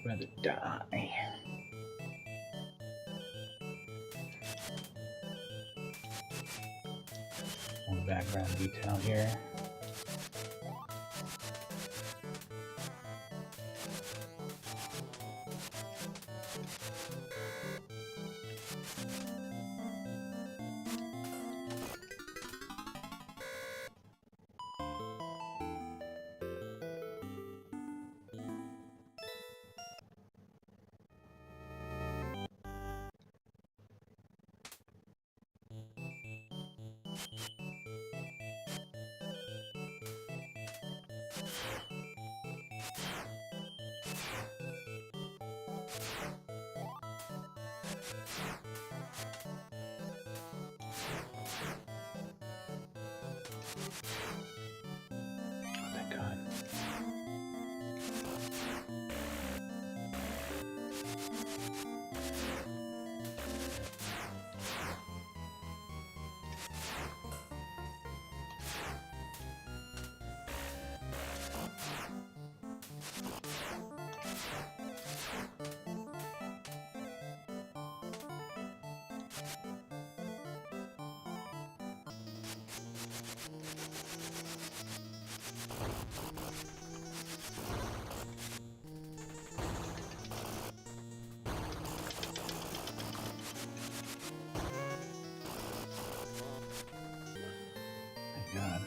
Rather die. background detail here. Thank God. God.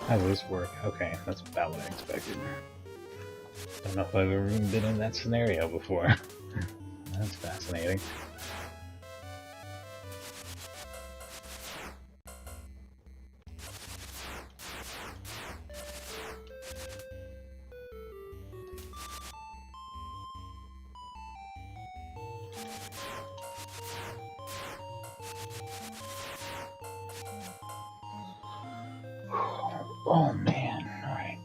How does this work? Okay, that's about what I expected. I don't know if I've ever even been in that scenario before. That's fascinating. Oh man, alright.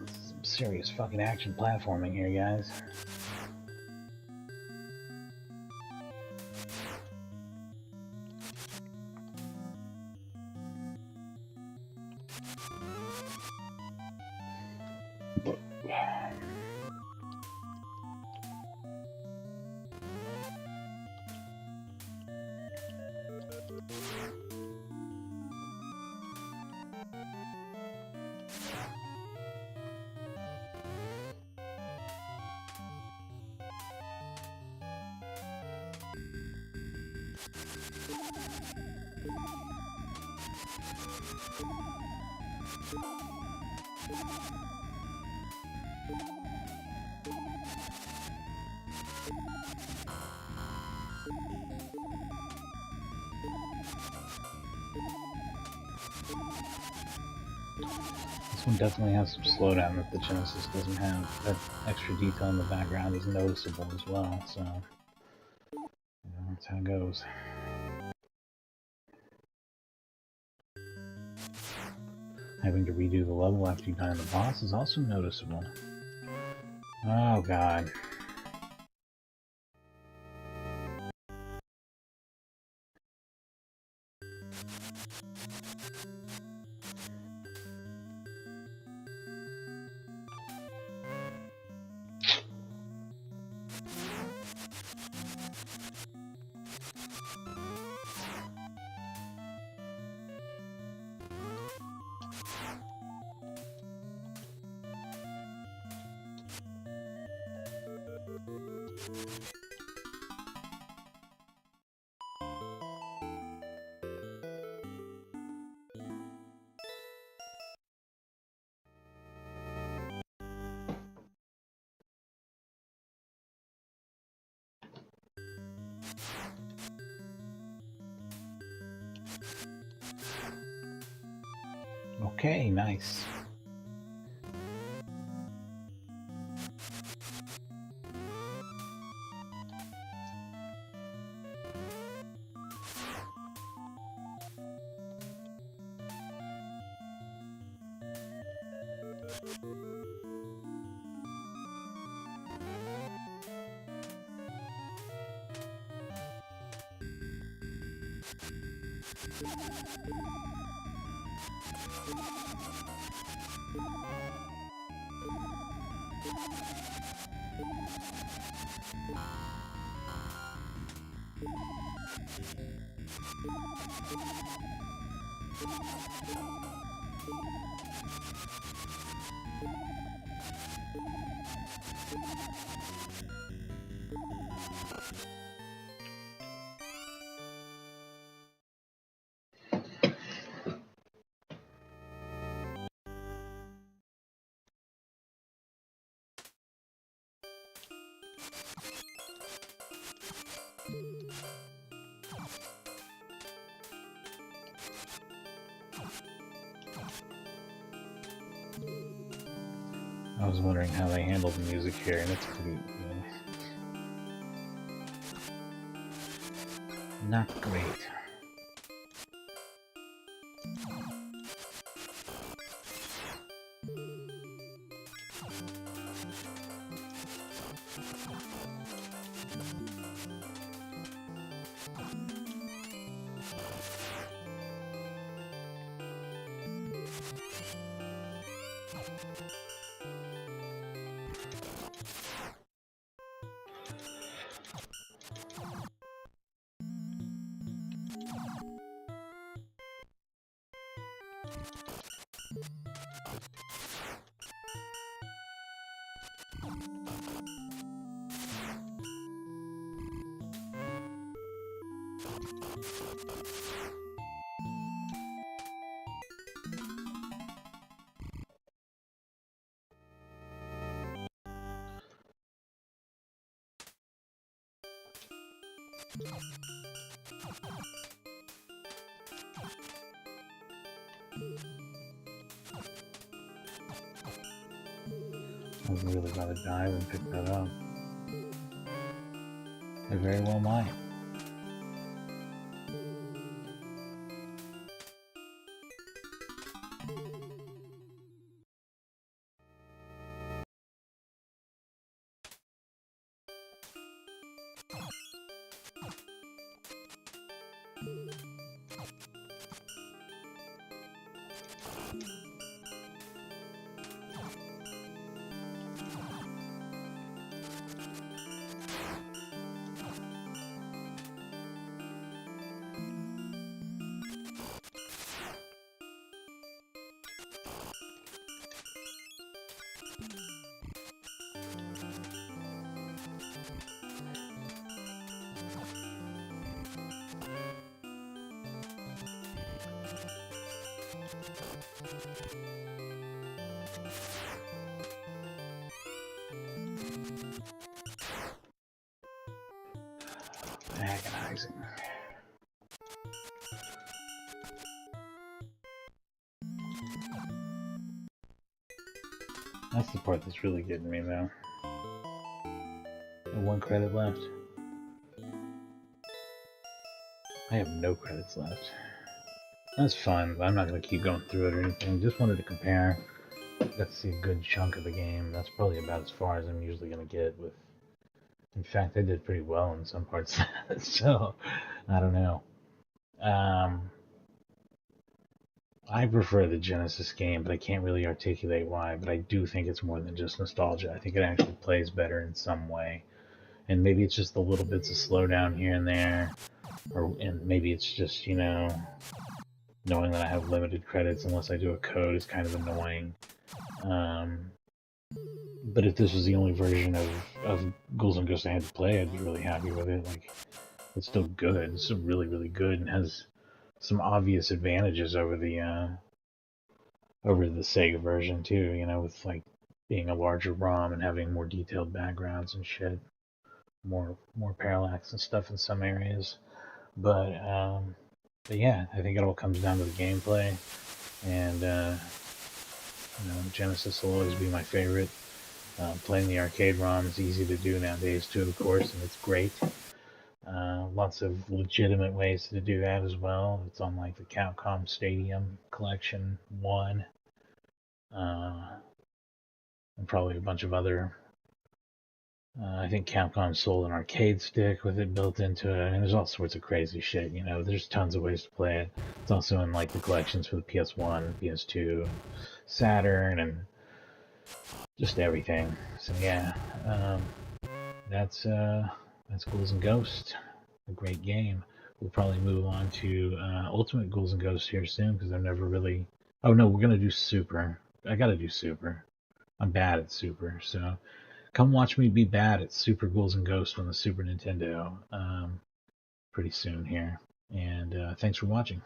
Some serious fucking action platforming here, guys. This one definitely has some slowdown that the Genesis doesn't have. That extra detail in the background is noticeable as well, so that's how it goes. Having to redo the level after you die on the boss is also noticeable. Oh god. Okay, nice. I was wondering how they handled the music here, and it's pretty, not great. I was really about to dive and pick that up. I very well might. Agonizing. That's the part that's really getting me, though. And 1 credit left. I have no credits left. That's fine, but I'm not going to keep going through it or anything. Just wanted to compare. Got to see a good chunk of the game. That's probably about as far as I'm usually going to get with... In fact, I did pretty well in some parts, so I don't know. I prefer the Genesis game, but I can't really articulate why, but I do think it's more than just nostalgia. I think it actually plays better in some way. And maybe it's just the little bits of slowdown here and there, and maybe it's just, you know, knowing that I have limited credits unless I do a code is kind of annoying. But if this was the only version of Ghouls and Ghosts I had to play, I'd be really happy with it. Like, it's still good. It's still really, really good, and has some obvious advantages over the Sega version too. You know, with like being a larger ROM and having more detailed backgrounds and shit. more parallax and stuff in some areas. But yeah, I think it all comes down to the gameplay, and Genesis will always be my favorite. Playing the arcade ROM is easy to do nowadays too, of course, and it's great. Lots of legitimate ways to do that as well. It's on like the Capcom Stadium Collection 1, and probably a bunch of other. I think Capcom sold an arcade stick with it built into it, and there's all sorts of crazy shit. There's tons of ways to play it. It's also in like the collections for the PS1, PS2, Saturn, and just everything. So yeah, that's Ghouls and Ghosts, a great game. We'll probably move on to Ultimate Ghouls and Ghosts here soon because I've never really. Oh no, we're gonna do Super. I gotta do Super. I'm bad at Super, so come watch me be bad at Super Ghouls and Ghosts on the Super Nintendo pretty soon here. And thanks for watching.